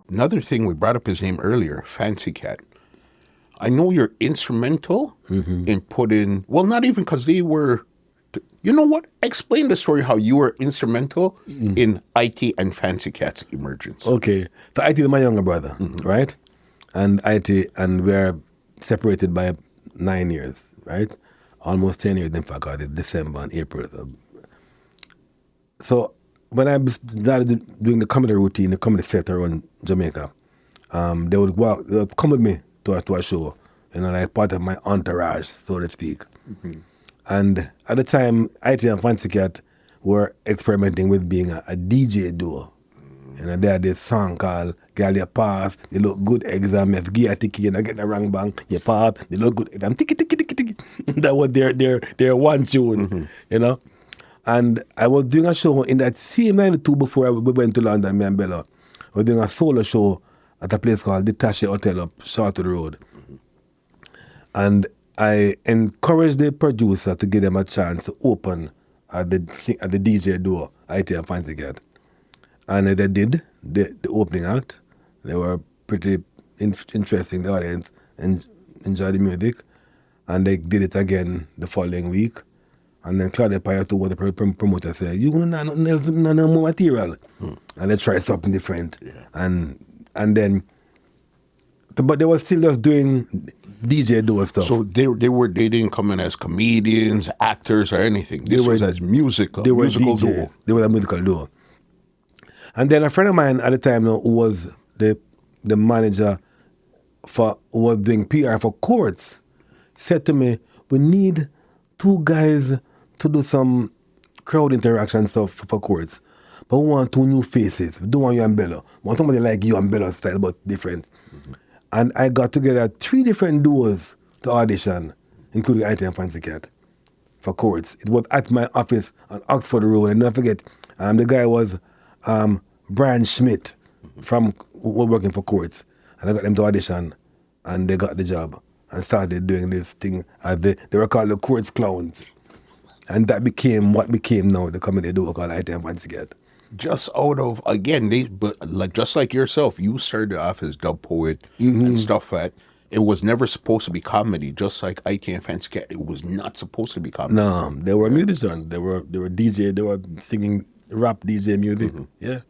another thing, we brought up his name earlier, Fancy Cat. I know you're instrumental in putting, well, not even because they were, you know what? Explain the story how you were instrumental in Ity and Fancy Cat's emergence. Okay. So Ity is my younger brother, right? And Ity, and we're separated by 9 years, right? Almost 10 years, in fact, it's December and April. So when I started doing the comedy routine, the comedy set around Jamaica, they would come with me to a show, like part of my entourage, so to speak. And at the time, Ity and Fancy Cat were experimenting with being a DJ duo. They had this song called Girl You Pass, They Look Good Exam, if you get a ticket and I get the wrong bang, you pass, they look good exam, tiki. That was their one tune, And I was doing a show in that same 92 before we went to London, me and Bella. I was doing a solo show at a place called the Tashi Hotel up Shorter Road. And I encouraged the producer to give them a chance to open at the DJ duo, Ity and Fancy Cat. And they did the opening act. They were pretty interesting, the audience, and enjoyed the music. And they did it again the following week. And then Claudia Paya, what the promoter said, you gonna no more material. And they tried something different. Yeah. And then, but they were still just doing DJ duo stuff. So they didn't come in as comedians, actors, or anything. This was as musical duo. They were a musical duo. And then a friend of mine at the time who was the manager who was doing PR for Courts said to me, we need 2 guys to do some crowd interaction stuff for Courts. But we want 2 new faces. We don't want you and Bella. We want somebody like you and Bella style, but different. And I got together 3 different duos to audition, including Ity and Fancy Cat, for Courts. It was at my office on Oxford Road. And never forget, the guy was Brian Schmidt from working for Courts. And I got them to audition, and they got the job and started doing this thing. They were called the Courts Clowns. And that became what became now the comedy duo called Ity and Fancy Cat. Just out of, again, just like yourself, you started off as dub poet and stuff that it was never supposed to be comedy. Just like Ity and Fancy Cat, it was not supposed to be comedy. No, they were musicians. They were DJ. They were singing rap DJ music. Yeah.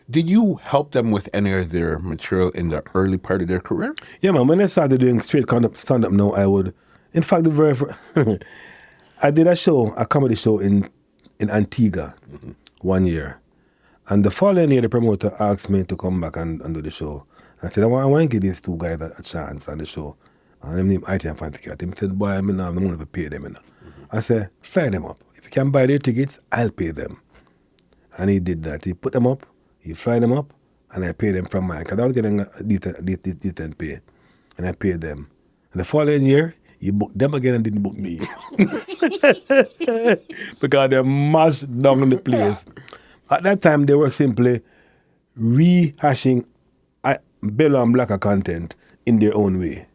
Did you help them with any of their material in the early part of their career? Yeah, man. When I started doing straight stand-up now, I would. In fact, the very first, I did a comedy show in Antigua 1 year. And the following year, the promoter asked me to come back and do the show. I said, I want to give these 2 guys a chance on the show. And them named Ity and Fancy Cat. He said, boy, I don't have the money to pay them. I said, fly them up. If you can buy their tickets, I'll pay them. And he did that. He put them up, he fly them up, and I paid them from mine. Because I was getting a decent pay. And I paid them. And the following year, he booked them again and didn't book me. Because they mashed down the place. At that time, they were simply rehashing Bella and Blakka content in their own way.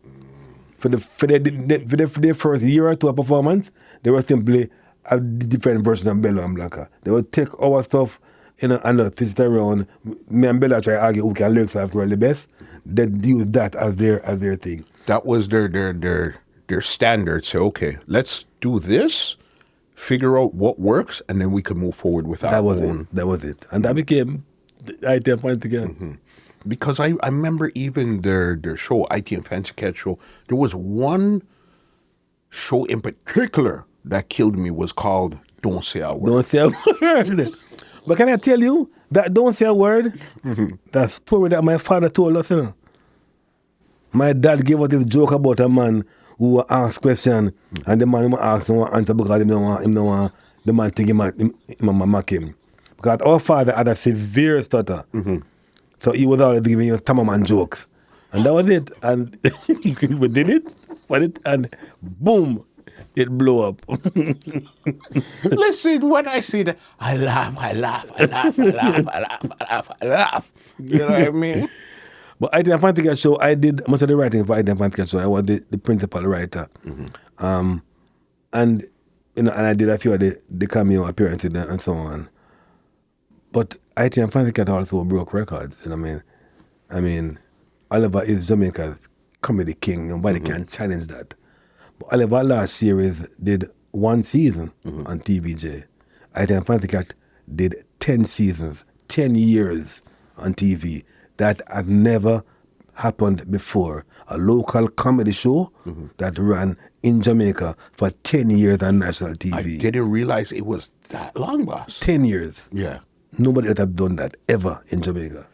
For their first year or 2 of performance, they were simply a different version of Bella and Blakka. They would take our stuff and twist it around. Me and Bella try to argue who can lyrics after all the best. They use that as their thing. That was their standard. So, okay, let's do this, figure out what works, and then we can move forward with our own. That was it. And that became Ity and Fancy Cat. Because I remember even their show, Ity and Fancy Cat show, there was one show in particular that killed me, was called Don't Say a Word. Don't Say a Word. But can I tell you, that Don't Say a Word, that story that my father told us, my dad gave us this joke about a man who asked question, and the man asked him to answer because he don't want the man think him mock him. Because our father had a severe stutter. So he was always giving us Tamaman jokes. And that was it. And we did it, and boom, it blew up. Listen, when I see that, I laugh. You know what I mean? But Ity and Fancy Cat show, I did much of the writing for Ity and Fancy Cat show. I was the principal writer. And I did a few of the cameo appearances and so on. But Ity and Fancy Cat also broke records, you know what I mean? I mean, Oliver is Jamaica's comedy king. Nobody can challenge that. But Oliver last series did 1 season on TVJ. Ity Fancy Cat did 10 seasons, 10 years on TV. That has never happened before. A local comedy show that ran in Jamaica for 10 years on national TV. I didn't realize it was that long, boss. 10 years. Yeah. Nobody else have done that ever in Jamaica.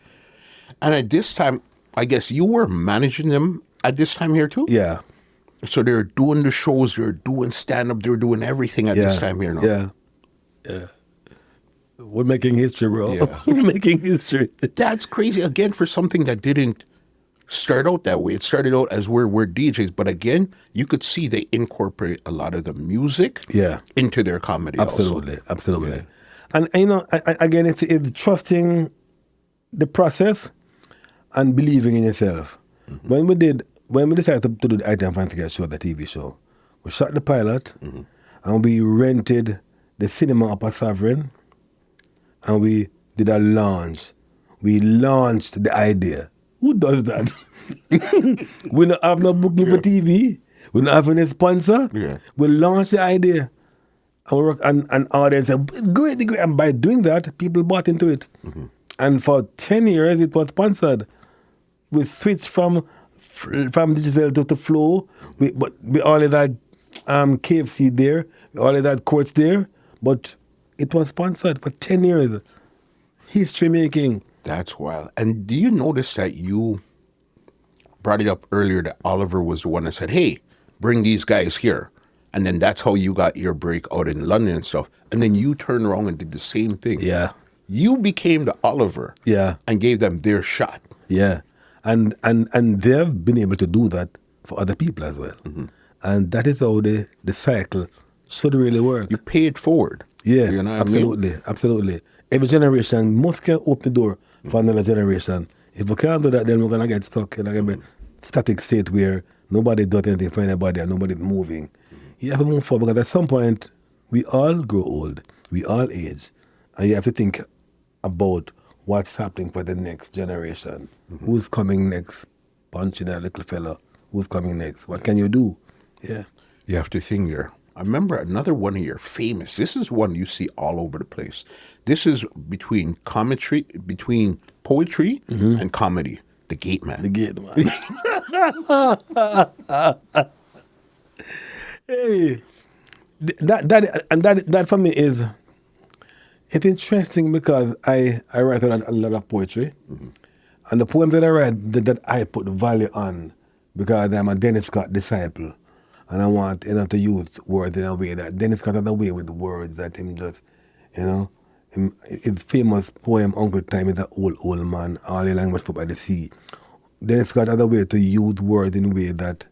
And at this time, I guess you were managing them at this time here too? Yeah. So they're doing the shows, they're doing stand-up, they're doing everything at this time here now. Yeah. Yeah. We're making history, bro. Yeah. We're making history. That's crazy, again, for something that didn't start out that way. It started out as we're DJs, but again, you could see they incorporate a lot of the music into their comedy Absolutely. also. Absolutely. Yeah. And you know, again, it's trusting the process and believing in yourself. When we decided to do the Ity Fancy Cat show, the TV show, we shot the pilot and we rented the cinema up at Sovereign and we did a launch. We launched the idea. Who does that? We don't have no booking for TV. We don't have any sponsor. Yeah. We launched the idea. And audience said, great. And by doing that, people bought into it. And for 10 years, it was sponsored. We switched from digital to flow. But we always had KFC there. We always had courts there. But it was sponsored for 10 years. History making. That's wild. And do you notice that you brought it up earlier that Oliver was the one that said, hey, bring these guys here. And then that's how you got your break out in London and stuff. And then you turned around and did the same thing. Yeah. You became the Oliver. Yeah. And gave them their shot. Yeah. And they've been able to do that for other people as well. And that is how the cycle should really work. You pay it forward. Yeah, you know what absolutely, I mean? absolutely. Every generation must can open the door for another generation. If we can't do that, then we're going to get stuck in a static state where nobody does anything for anybody and nobody's moving. You have to move forward because at some point, we all grow old. We all age. And you have to think about what's happening for the next generation. Who's coming next? Punching that little fella. Who's coming next? What can you do? Yeah. You have to think here. I remember another one of your famous. This is one you see all over the place. This is between poetry and comedy. The Gate Man. The Gate Man. Hey, that for me is it's interesting because I write a lot of poetry, and the poems that I write that I put value on because I'm a Dennis Scott disciple. And I want to use words in a way that Dennis Scott had a way with the words that him just, his famous poem Uncle Time is an old man, all the language put by the sea. Dennis Scott had a way to use words in a way that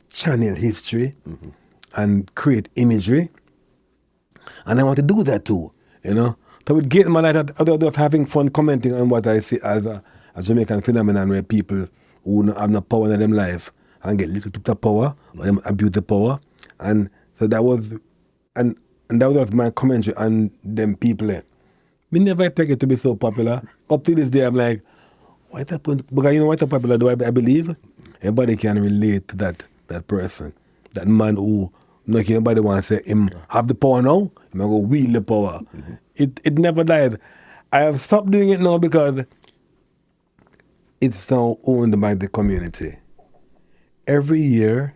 channel history and create imagery. And I want to do that too, So with Gate Man, I was having fun commenting on what I see as a Jamaican phenomenon where people who have no power in their life and get little bit of power, or them abuse the power. And so that was my commentary on them people. Me never expect it to be so popular. Up to this day, I'm like, why that? Because you know what popular do I believe? Everybody can relate to that person. That man who nobody wants to say him have the power now, I'm going to wield the power. It never died. I have stopped doing it now because it's now owned by the community. Every year,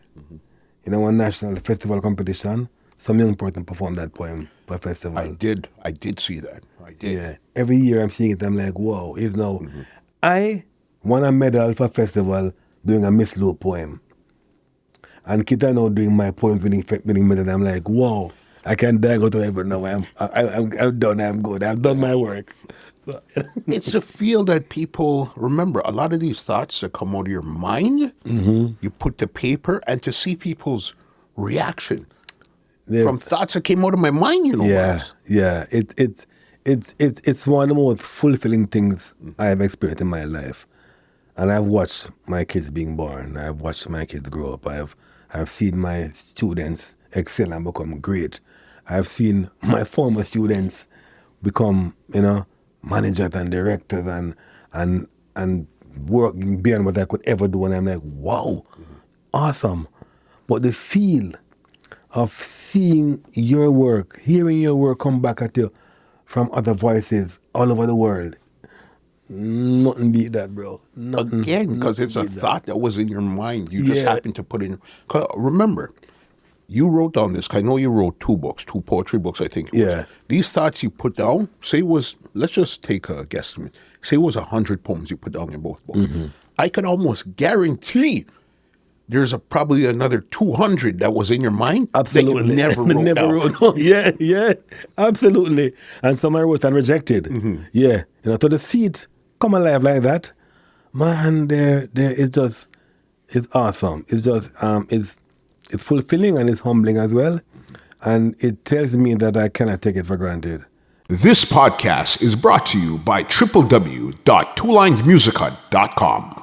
in our national festival competition, some young person perform that poem for festival. I did see that. I did. Yeah. Every year I'm seeing it, I'm like, whoa, it's now. I won a medal for festival doing a Miss Lou poem. And Kita now doing my poem winning medal. I'm like, whoa, I can die go to heaven now. I'm done, I'm good. I've done my work. It's a feel that people remember. A lot of these thoughts that come out of your mind, you put to paper, and to see people's reaction from thoughts that came out of my mind, Yeah. It's one of the most fulfilling things I have experienced in my life. And I've watched my kids being born. I've watched my kids grow up. I've seen my students excel and become great. I've seen my former students become, managers and directors and and work beyond what I could ever do. And I'm like, wow, awesome. But the feel of seeing your work, hearing your work come back at you from other voices all over the world, nothing beat that, bro. Nothing, Again, because it's a beat that. thought that was in your mind. You just Yeah. happened to put in. 'Cause remember, you wrote down this. I know you wrote 2 books, 2 poetry books, I think it was. Yeah. These thoughts you put down, say it was, let's just take a guesstimate. Say it was 100 poems you put down in both books. I can almost guarantee there's probably another 200 that was in your mind Absolutely. that you never wrote down. Yeah, absolutely. And some I wrote and rejected. Yeah. To the seat come alive like that, man, there is just, it's awesome. It's just, it's fulfilling and it's humbling as well. And it tells me that I cannot take it for granted. This podcast is brought to you by www.twolinesmusica.com.